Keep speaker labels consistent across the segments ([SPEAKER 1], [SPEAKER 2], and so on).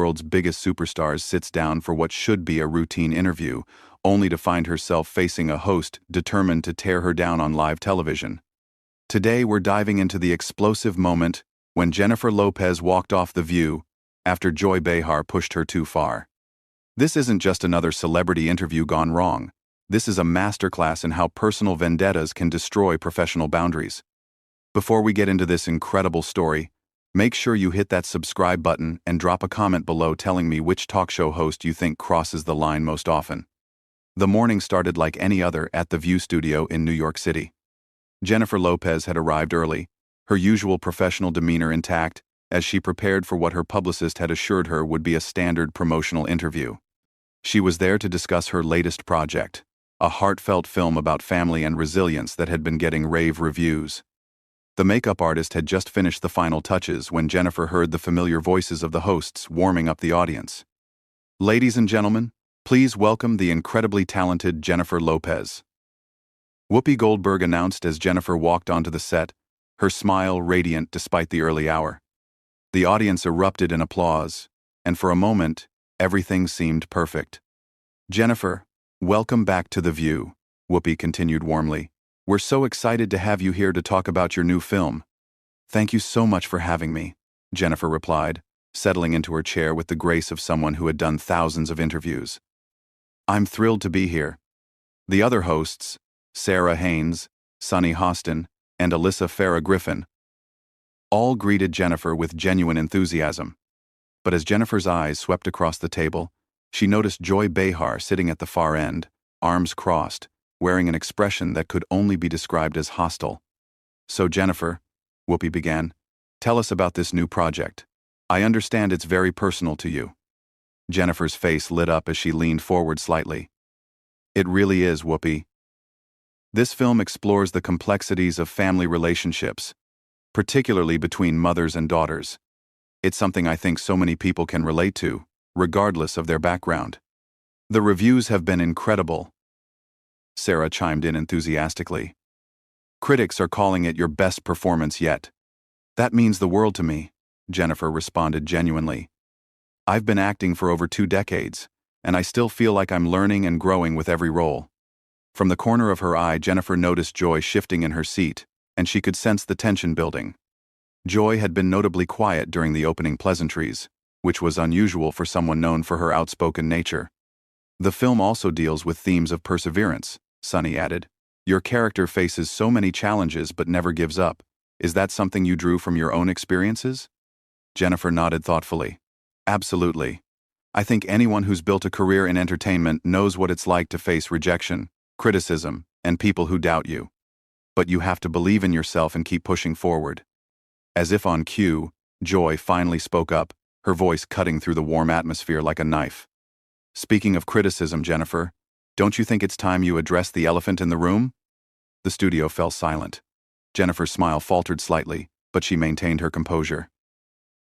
[SPEAKER 1] world's biggest superstars sits down for what should be a routine interview, only to find herself facing a host determined to tear her down on live television. Today we're diving into the explosive moment when Jennifer Lopez walked off The View after Joy Behar pushed her too far. This isn't just another celebrity interview gone wrong. This is a masterclass in how personal vendettas can destroy professional boundaries. Before we get into this incredible story, make sure you hit that subscribe button and drop a comment below telling me which talk show host you think crosses the line most often. The morning started like any other at The View studio in New York City. Jennifer Lopez had arrived early, her usual professional demeanor intact, as she prepared for what her publicist had assured her would be a standard promotional interview. She was there to discuss her latest project, a heartfelt film about family and resilience that had been getting rave reviews. The makeup artist had just finished the final touches when Jennifer heard the familiar voices of the hosts warming up the audience. "Ladies and gentlemen, please welcome the incredibly talented Jennifer Lopez." Whoopi Goldberg announced as Jennifer walked onto the set, her smile radiant despite the early hour. The audience erupted in applause, and for a moment, everything seemed perfect. "Jennifer, welcome back to The View," Whoopi continued warmly. "We're so excited to have you here to talk about your new film." "Thank you so much for having me," Jennifer replied, settling into her chair with the grace of someone who had done thousands of interviews. "I'm thrilled to be here." The other hosts, Sarah Haynes, Sunny Hostin, and Alyssa Farah Griffin, all greeted Jennifer with genuine enthusiasm. But as Jennifer's eyes swept across the table, she noticed Joy Behar sitting at the far end, arms crossed, wearing an expression that could only be described as hostile. "So Jennifer," Whoopi began, "tell us about this new project. I understand it's very personal to you." Jennifer's face lit up as she leaned forward slightly. "It really is, Whoopi. This film explores the complexities of family relationships, particularly between mothers and daughters. It's something I think so many people can relate to, regardless of their background." "The reviews have been incredible," Sarah chimed in enthusiastically. "Critics are calling it your best performance yet." "That means the world to me," Jennifer responded genuinely. "I've been acting for over 2 decades, and I still feel like I'm learning and growing with every role." From the corner of her eye, Jennifer noticed Joy shifting in her seat, and she could sense the tension building. Joy had been notably quiet during the opening pleasantries, which was unusual for someone known for her outspoken nature. "The film also deals with themes of perseverance," Sunny added. "Your character faces so many challenges but never gives up. Is that something you drew from your own experiences?" Jennifer nodded thoughtfully. "Absolutely. I think anyone who's built a career in entertainment knows what it's like to face rejection, criticism, and people who doubt you. But you have to believe in yourself and keep pushing forward." As if on cue, Joy finally spoke up, her voice cutting through the warm atmosphere like a knife. "Speaking of criticism, Jennifer, don't you think it's time you address the elephant in the room?" The studio fell silent. Jennifer's smile faltered slightly, but she maintained her composure.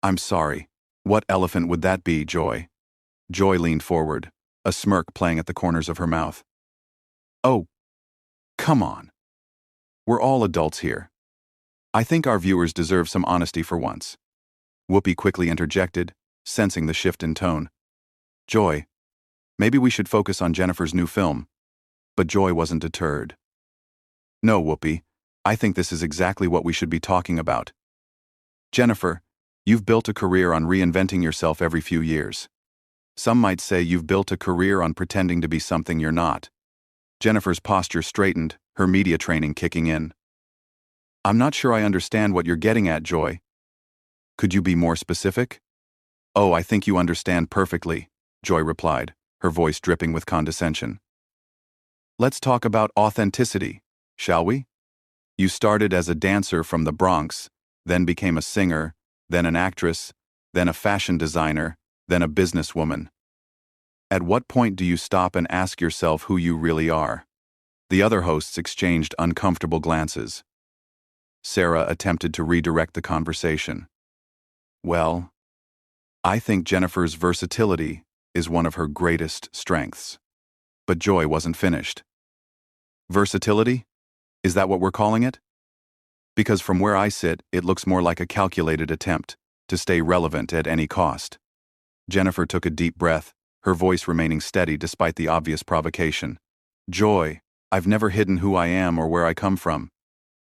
[SPEAKER 1] "I'm sorry. What elephant would that be, Joy?" Joy leaned forward, a smirk playing at the corners of her mouth. "Oh, come on. We're all adults here. I think our viewers deserve some honesty for once." Whoopi quickly interjected, sensing the shift in tone. "Joy, maybe we should focus on Jennifer's new film." But Joy wasn't deterred. "No, Whoopi, I think this is exactly what we should be talking about. Jennifer, you've built a career on reinventing yourself every few years. Some might say you've built a career on pretending to be something you're not." Jennifer's posture straightened, her media training kicking in. "I'm not sure I understand what you're getting at, Joy. Could you be more specific?" "Oh, I think you understand perfectly," Joy replied, her voice dripping with condescension. "Let's talk about authenticity, shall we? You started as a dancer from the Bronx, then became a singer, then an actress, then a fashion designer, then a businesswoman. At what point do you stop and ask yourself who you really are?" The other hosts exchanged uncomfortable glances. Sarah attempted to redirect the conversation. "Well, I think Jennifer's versatility is one of her greatest strengths." But Joy wasn't finished. "Versatility? Is that what we're calling it?" "Because from where I sit, it looks more like a calculated attempt to stay relevant at any cost." Jennifer took a deep breath, her voice remaining steady despite the obvious provocation. Joy, I've never hidden who I am or where I come from.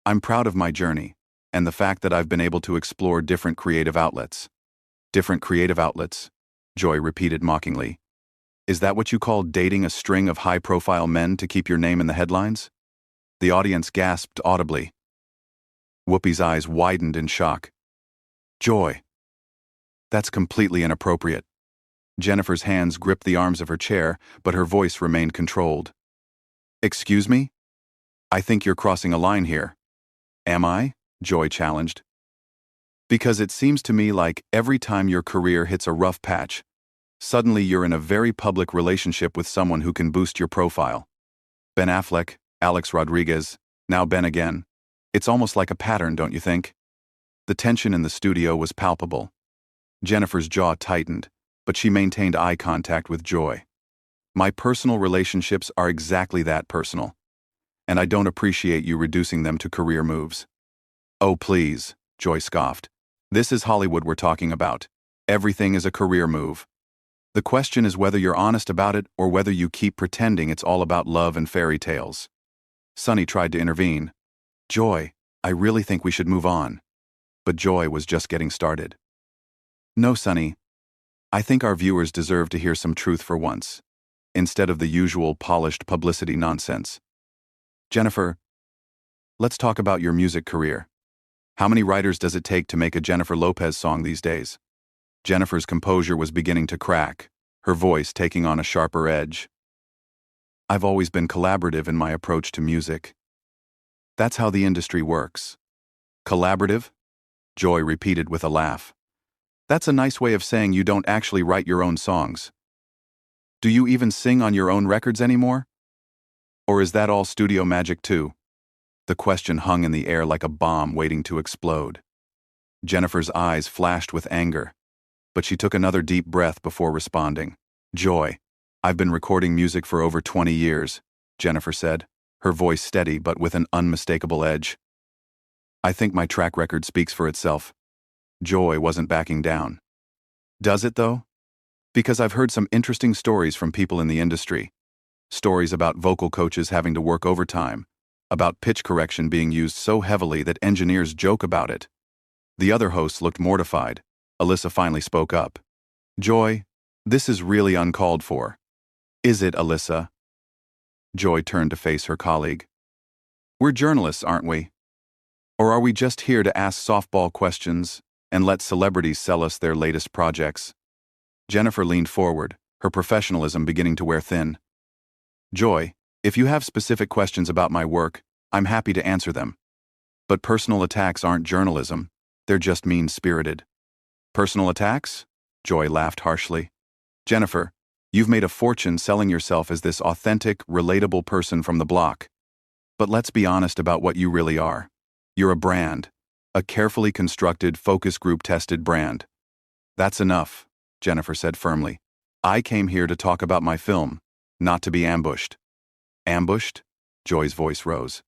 [SPEAKER 1] I'm proud of my journey, and the fact that I've been able to explore different creative outlets. Different creative outlets, Joy repeated mockingly. Is that what you call dating a string of high-profile men to keep your name in the headlines? The audience gasped audibly. Whoopi's eyes widened in shock. Joy. That's completely inappropriate. Jennifer's hands gripped the arms of her chair, but her voice remained controlled. Excuse me? I think you're crossing a line here. Am I? Joy challenged. Because it seems to me like every time your career hits a rough patch, suddenly you're in a very public relationship with someone who can boost your profile. Ben Affleck, Alex Rodriguez, now Ben again. It's almost like a pattern, don't you think? The tension in the studio was palpable. Jennifer's jaw tightened, but she maintained eye contact with Joy. My personal relationships are exactly that personal, and I don't appreciate you reducing them to career moves. Oh please, Joy scoffed. This is Hollywood we're talking about. Everything is a career move. The question is whether you're honest about it or whether you keep pretending it's all about love and fairy tales. Sunny tried to intervene. Joy, I really think we should move on. But Joy was just getting started. No, Sunny. I think our viewers deserve to hear some truth for once, instead of the usual polished publicity nonsense. Jennifer, let's talk about your music career. How many writers does it take to make a Jennifer Lopez song these days? Jennifer's composure was beginning to crack, her voice taking on a sharper edge. I've always been collaborative in my approach to music. That's how the industry works. Collaborative? Joy repeated with a laugh. That's a nice way of saying you don't actually write your own songs. Do you even sing on your own records anymore? Or is that all studio magic too? The question hung in the air like a bomb waiting to explode. Jennifer's eyes flashed with anger, but she took another deep breath before responding. Joy, I've been recording music for over 20 years, Jennifer said, her voice steady but with an unmistakable edge. I think my track record speaks for itself. Joy wasn't backing down. Does it, though? Because I've heard some interesting stories from people in the industry. Stories about vocal coaches having to work overtime, about pitch correction being used so heavily that engineers joke about it. The other hosts looked mortified. Alyssa finally spoke up. Joy, this is really uncalled for. Is it, Alyssa? Joy turned to face her colleague. We're journalists, aren't we? Or are we just here to ask softball questions and let celebrities sell us their latest projects? Jennifer leaned forward, her professionalism beginning to wear thin. Joy, if you have specific questions about my work, I'm happy to answer them. But personal attacks aren't journalism, they're just mean-spirited. Personal attacks? Joy laughed harshly. Jennifer, you've made a fortune selling yourself as this authentic, relatable person from the block. But let's be honest about what you really are. You're a brand. A carefully constructed, focus group-tested brand. That's enough, Jennifer said firmly. I came here to talk about my film, not to be ambushed. Ambushed? Joy's voice rose.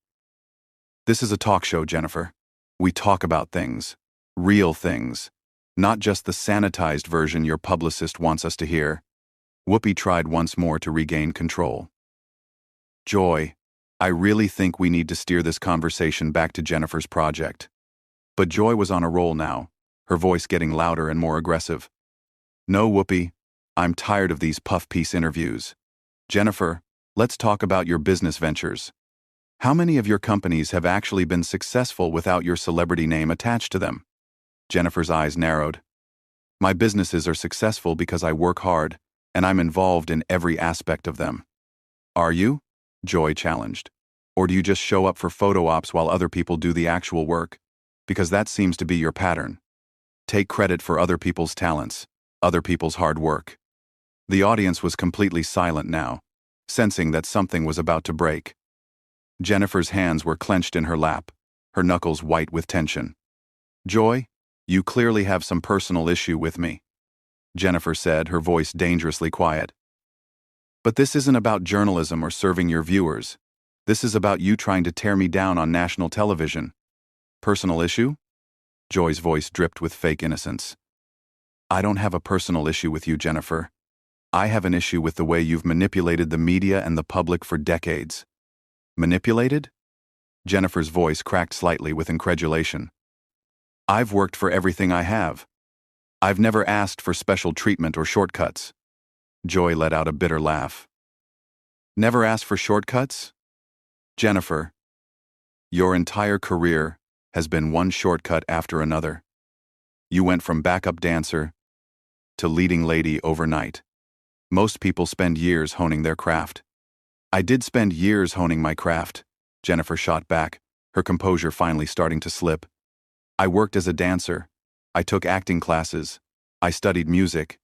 [SPEAKER 1] This is a talk show, Jennifer. We talk about things. Real things. Not just the sanitized version your publicist wants us to hear. Whoopi tried once more to regain control. Joy, I really think we need to steer this conversation back to Jennifer's project. But Joy was on a roll now, her voice getting louder and more aggressive. No, Whoopi, I'm tired of these puff-piece interviews. Jennifer, let's talk about your business ventures. How many of your companies have actually been successful without your celebrity name attached to them? Jennifer's eyes narrowed. My businesses are successful because I work hard, and I'm involved in every aspect of them. Are you? Joy challenged. Or do you just show up for photo ops while other people do the actual work? Because that seems to be your pattern. Take credit for other people's talents, other people's hard work. The audience was completely silent now, sensing that something was about to break. Jennifer's hands were clenched in her lap, her knuckles white with tension. Joy, you clearly have some personal issue with me, Jennifer said, her voice dangerously quiet. But this isn't about journalism or serving your viewers. This is about you trying to tear me down on national television. Personal issue? Joy's voice dripped with fake innocence. I don't have a personal issue with you, Jennifer. I have an issue with the way you've manipulated the media and the public for decades. Manipulated? Jennifer's voice cracked slightly with incredulation. I've worked for everything I have. I've never asked for special treatment or shortcuts. Joy let out a bitter laugh. Never asked for shortcuts? Jennifer, your entire career has been one shortcut after another. You went from backup dancer to leading lady overnight. Most people spend years honing their craft. I did spend years honing my craft, Jennifer shot back, her composure finally starting to slip. I worked as a dancer. I took acting classes. I studied music.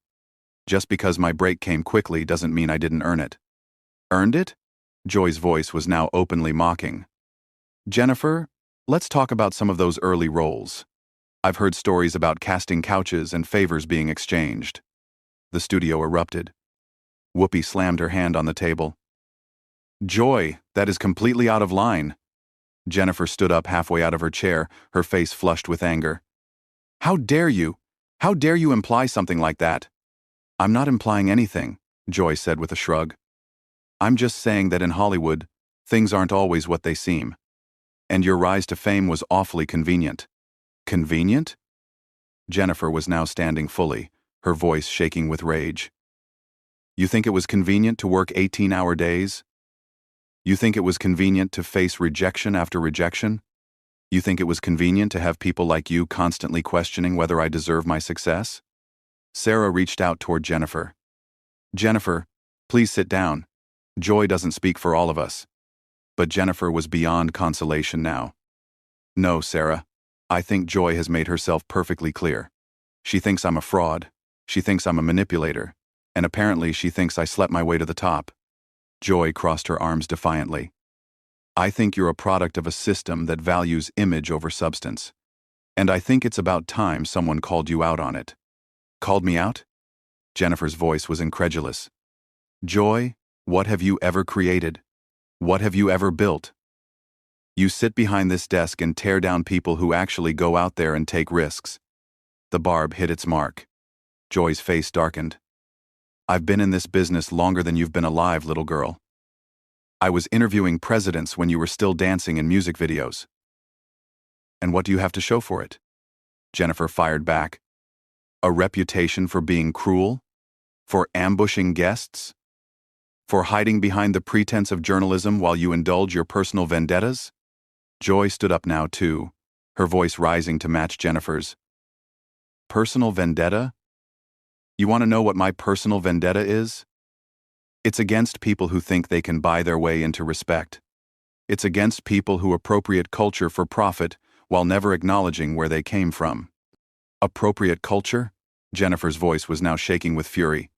[SPEAKER 1] Just because my break came quickly doesn't mean I didn't earn it. Earned it? Joy's voice was now openly mocking. Jennifer, let's talk about some of those early roles. I've heard stories about casting couches and favors being exchanged. The studio erupted. Whoopi slammed her hand on the table. Joy, that is completely out of line. Jennifer stood up halfway out of her chair, her face flushed with anger. How dare you? How dare you imply something like that? I'm not implying anything, Joy said with a shrug. I'm just saying that in Hollywood, things aren't always what they seem. And your rise to fame was awfully convenient. Convenient? Jennifer was now standing fully, her voice shaking with rage. You think it was convenient to work 18-hour days? You think it was convenient to face rejection after rejection? You think it was convenient to have people like you constantly questioning whether I deserve my success? Sarah reached out toward Jennifer. Jennifer, please sit down. Joy doesn't speak for all of us. But Jennifer was beyond consolation now. No, Sarah. I think Joy has made herself perfectly clear. She thinks I'm a fraud. She thinks I'm a manipulator. And apparently she thinks I slept my way to the top. Joy crossed her arms defiantly. I think you're a product of a system that values image over substance. And I think it's about time someone called you out on it. Called me out? Jennifer's voice was incredulous. Joy, what have you ever created? What have you ever built? You sit behind this desk and tear down people who actually go out there and take risks. The barb hit its mark. Joy's face darkened. I've been in this business longer than you've been alive, little girl. I was interviewing presidents when you were still dancing in music videos. And what do you have to show for it? Jennifer fired back. A reputation for being cruel? For ambushing guests? For hiding behind the pretense of journalism while you indulge your personal vendettas? Joy stood up now too, her voice rising to match Jennifer's. Personal vendetta? You want to know what my personal vendetta is? It's against people who think they can buy their way into respect. It's against people who appropriate culture for profit while never acknowledging where they came from. Appropriate culture? Jennifer's voice was now shaking with fury.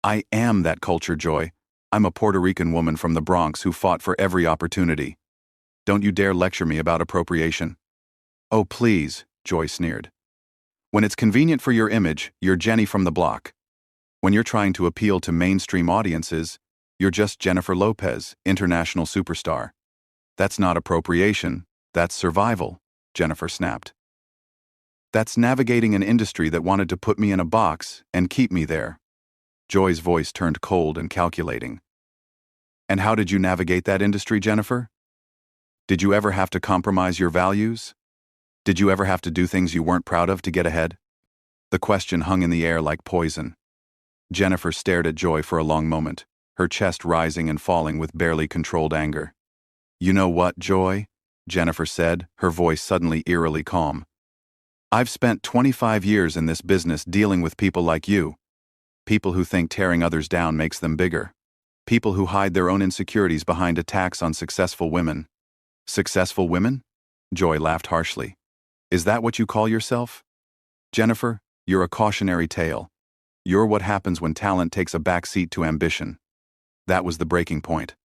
[SPEAKER 1] I am that culture, Joy. I'm a Puerto Rican woman from the Bronx who fought for every opportunity. Don't you dare lecture me about appropriation. Oh, please, Joy sneered. When it's convenient for your image, you're Jenny from the block. When you're trying to appeal to mainstream audiences, you're just Jennifer Lopez, international superstar. That's not appropriation, that's survival, Jennifer snapped. That's navigating an industry that wanted to put me in a box and keep me there. Joy's voice turned cold and calculating. And how did you navigate that industry, Jennifer? Did you ever have to compromise your values? Did you ever have to do things you weren't proud of to get ahead? The question hung in the air like poison. Jennifer stared at Joy for a long moment, her chest rising and falling with barely controlled anger. You know what, Joy? Jennifer said, her voice suddenly eerily calm. I've spent 25 years in this business dealing with people like you. People who think tearing others down makes them bigger. People who hide their own insecurities behind attacks on successful women. Successful women? Joy laughed harshly. Is that what you call yourself? Jennifer, you're a cautionary tale. You're what happens when talent takes a backseat to ambition. That was the breaking point.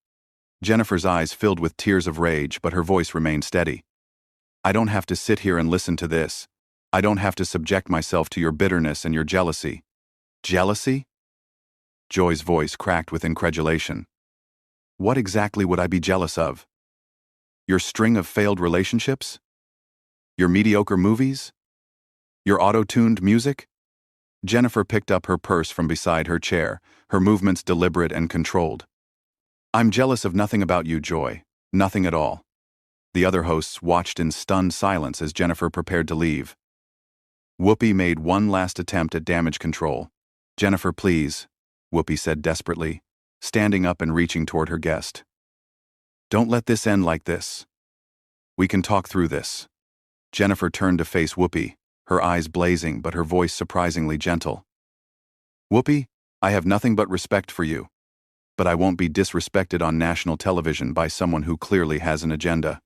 [SPEAKER 1] Jennifer's eyes filled with tears of rage, but her voice remained steady. I don't have to sit here and listen to this. I don't have to subject myself to your bitterness and your jealousy. Jealousy? Joy's voice cracked with incredulation. What exactly would I be jealous of? Your string of failed relationships? Your mediocre movies? Your auto-tuned music? Jennifer picked up her purse from beside her chair, her movements deliberate and controlled. I'm jealous of nothing about you, Joy. Nothing at all. The other hosts watched in stunned silence as Jennifer prepared to leave. Whoopi made one last attempt at damage control. Jennifer, please, Whoopi said desperately, standing up and reaching toward her guest. Don't let this end like this. We can talk through this. Jennifer turned to face Whoopi, her eyes blazing but her voice surprisingly gentle. Whoopi, I have nothing but respect for you. But I won't be disrespected on national television by someone who clearly has an agenda.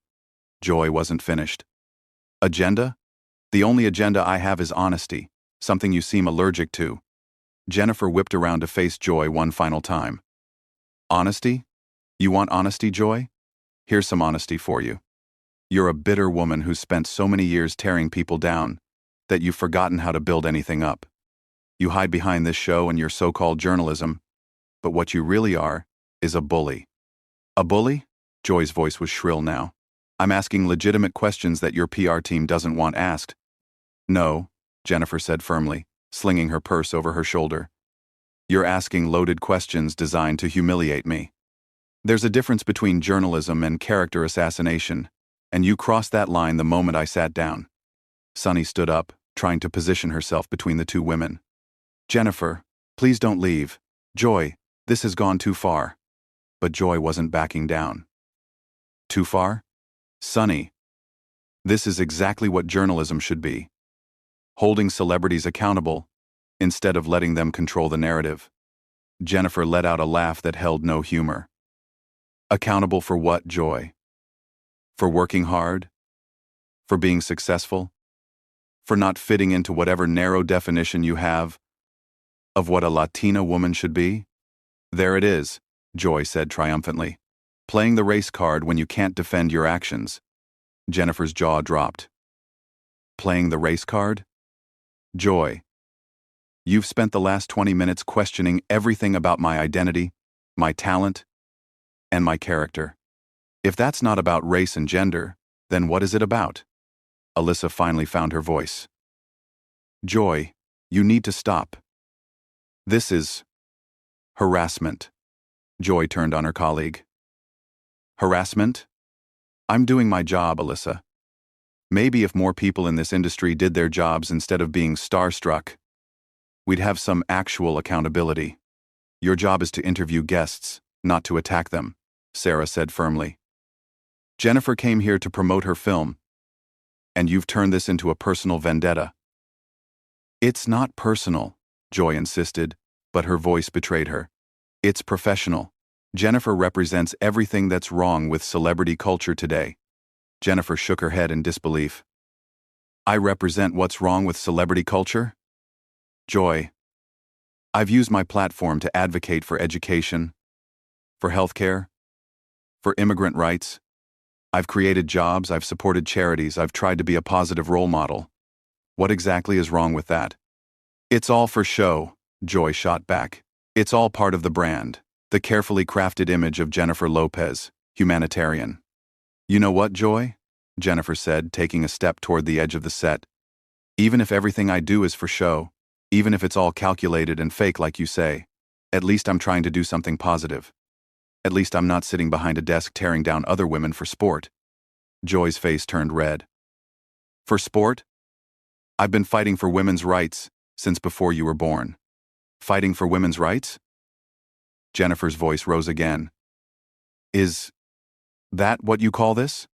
[SPEAKER 1] Joy wasn't finished. Agenda? The only agenda I have is honesty, something you seem allergic to. Jennifer whipped around to face Joy one final time. Honesty? You want honesty, Joy? Here's some honesty for you. You're a bitter woman who's spent so many years tearing people down that you've forgotten how to build anything up. You hide behind this show and your so-called journalism, but what you really are is a bully. A bully? Joy's voice was shrill now. I'm asking legitimate questions that your PR team doesn't want asked. No, Jennifer said firmly, slinging her purse over her shoulder. You're asking loaded questions designed to humiliate me. There's a difference between journalism and character assassination, and you crossed that line the moment I sat down. Sunny stood up, trying to position herself between the two women. Jennifer, please don't leave. Joy, this has gone too far. But Joy wasn't backing down. Too far? Sunny. This is exactly what journalism should be. Holding celebrities accountable, instead of letting them control the narrative. Jennifer let out a laugh that held no humor. Accountable for what, Joy? For working hard? For being successful? For not fitting into whatever narrow definition you have of what a Latina woman should be? There it is, Joy said triumphantly. Playing the race card when you can't defend your actions. Jennifer's jaw dropped. Playing the race card? Joy, you've spent the last 20 minutes questioning everything about my identity, my talent, and my character. If that's not about race and gender, then what is it about? Alyssa finally found her voice. Joy, you need to stop. This is harassment. Joy turned on her colleague. Harassment? I'm doing my job, Alyssa. Maybe if more people in this industry did their jobs instead of being starstruck, we'd have some actual accountability. Your job is to interview guests, not to attack them, Sarah said firmly. Jennifer came here to promote her film, and you've turned this into a personal vendetta. It's not personal, Joy insisted, but her voice betrayed her. It's professional. Jennifer represents everything that's wrong with celebrity culture today. Jennifer shook her head in disbelief. I represent what's wrong with celebrity culture? Joy, I've used my platform to advocate for education, for healthcare, for immigrant rights. I've created jobs, I've supported charities, I've tried to be a positive role model. What exactly is wrong with that? It's all for show, Joy shot back. It's all part of the brand, the carefully crafted image of Jennifer Lopez, humanitarian. You know what, Joy? Jennifer said, taking a step toward the edge of the set. Even if everything I do is for show, even if it's all calculated and fake like you say, at least I'm trying to do something positive. At least I'm not sitting behind a desk tearing down other women for sport. Joy's face turned red. For sport? I've been fighting for women's rights since before you were born. Fighting for women's rights? Jennifer's voice rose again. Is that what you call this?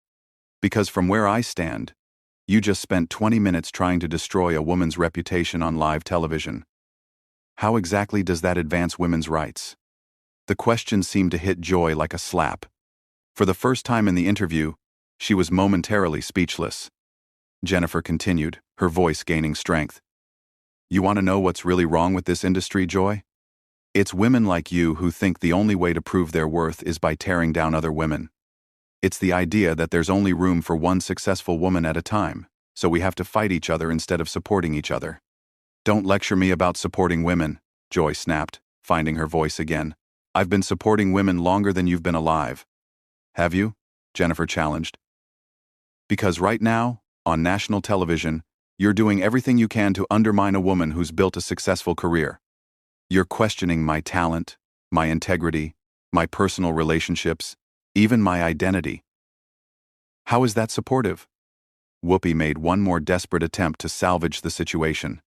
[SPEAKER 1] Because from where I stand, you just spent 20 minutes trying to destroy a woman's reputation on live television. How exactly does that advance women's rights? The question seemed to hit Joy like a slap. For the first time in the interview, she was momentarily speechless. Jennifer continued, her voice gaining strength. You want to know what's really wrong with this industry, Joy? It's women like you who think the only way to prove their worth is by tearing down other women. It's the idea that there's only room for one successful woman at a time, so we have to fight each other instead of supporting each other. Don't lecture me about supporting women, Joy snapped, finding her voice again. I've been supporting women longer than you've been alive. Have you? Jennifer challenged. Because right now, on national television, You're doing everything you can to undermine a woman who's built a successful career. You're questioning my talent, my integrity, my personal relationships, even my identity. How is that supportive? Whoopi made one more desperate attempt to salvage the situation.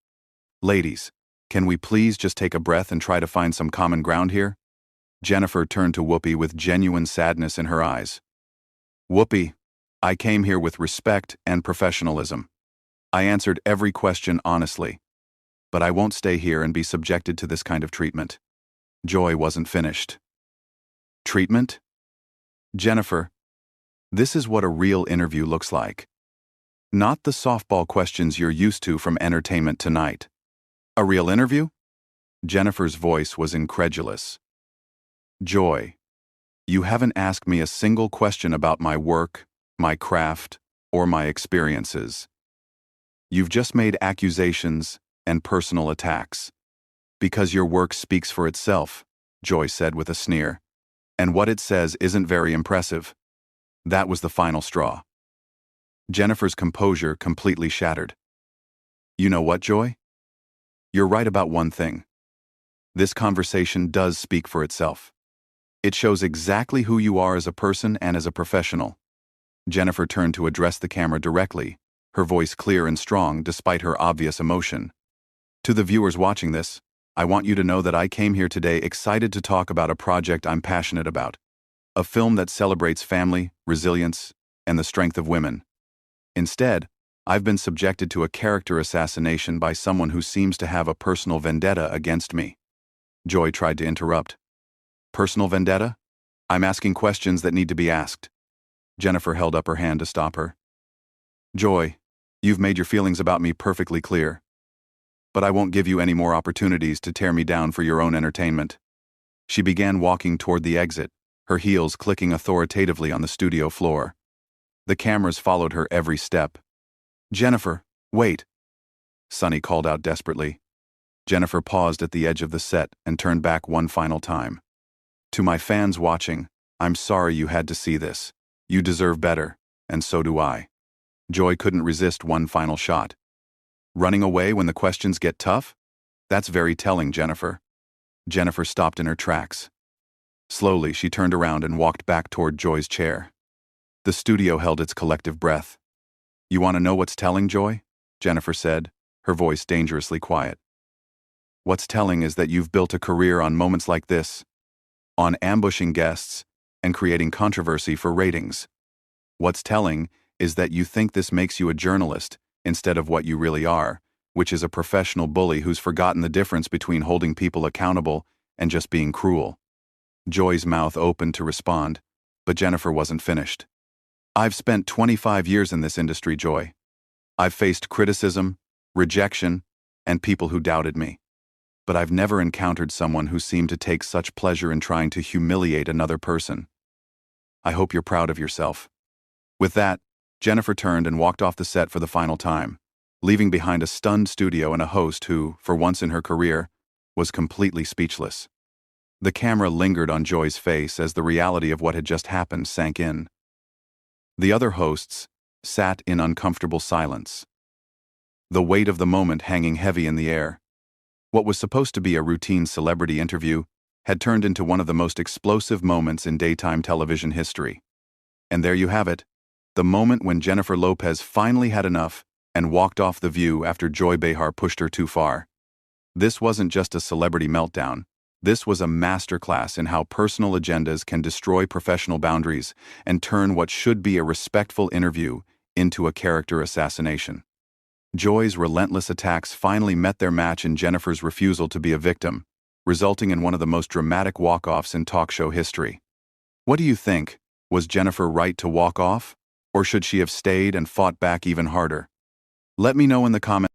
[SPEAKER 1] Ladies, can we please just take a breath and try to find some common ground here? Jennifer turned to Whoopi with genuine sadness in her eyes. Whoopi, I came here with respect and professionalism. I answered every question honestly. But I won't stay here and be subjected to this kind of treatment. Joy wasn't finished. Treatment? Jennifer, this is what a real interview looks like. Not the softball questions you're used to from Entertainment Tonight. A real interview? Jennifer's voice was incredulous. Joy, you haven't asked me a single question about my work, my craft, or my experiences. You've just made accusations and personal attacks. Because your work speaks for itself, Joy said with a sneer. And what it says isn't very impressive. That was the final straw. Jennifer's composure completely shattered. You know what, Joy? You're right about one thing. This conversation does speak for itself. It shows exactly who you are as a person and as a professional. Jennifer turned to address the camera directly, her voice clear and strong despite her obvious emotion. To the viewers watching this, I want you to know that I came here today excited to talk about a project I'm passionate about. A film that celebrates family, resilience, and the strength of women. Instead, I've been subjected to a character assassination by someone who seems to have a personal vendetta against me. Joy tried to interrupt. Personal vendetta? I'm asking questions that need to be asked. Jennifer held up her hand to stop her. Joy, you've made your feelings about me perfectly clear. But I won't give you any more opportunities to tear me down for your own entertainment. She began walking toward the exit, her heels clicking authoritatively on the studio floor. The cameras followed her every step. Jennifer, wait! Sonny called out desperately. Jennifer paused at the edge of the set and turned back one final time. To my fans watching, I'm sorry you had to see this. You deserve better, and so do I. Joy couldn't resist one final shot. Running away when the questions get tough? That's very telling, Jennifer. Jennifer stopped in her tracks. Slowly, she turned around and walked back toward Joy's chair. The studio held its collective breath. You want to know what's telling, Joy? Jennifer said, her voice dangerously quiet. What's telling is that you've built a career on moments like this, on ambushing guests and creating controversy for ratings. What's telling is that you think this makes you a journalist instead of what you really are, which is a professional bully who's forgotten the difference between holding people accountable and just being cruel. Joy's mouth opened to respond, but Jennifer wasn't finished. I've spent 25 years in this industry, Joy. I've faced criticism, rejection, and people who doubted me. But I've never encountered someone who seemed to take such pleasure in trying to humiliate another person. I hope you're proud of yourself. With that, Jennifer turned and walked off the set for the final time, leaving behind a stunned studio and a host who, for once in her career, was completely speechless. The camera lingered on Joy's face as the reality of what had just happened sank in. The other hosts sat in uncomfortable silence, the weight of the moment hanging heavy in the air. What was supposed to be a routine celebrity interview had turned into one of the most explosive moments in daytime television history. And there you have it, the moment when Jennifer Lopez finally had enough and walked off the view after Joy Behar pushed her too far. This wasn't just a celebrity meltdown. This was a masterclass in how personal agendas can destroy professional boundaries and turn what should be a respectful interview into a character assassination. Joy's relentless attacks finally met their match in Jennifer's refusal to be a victim, resulting in one of the most dramatic walk-offs in talk show history. What do you think? Was Jennifer right to walk off? Or should she have stayed and fought back even harder? Let me know in the comments.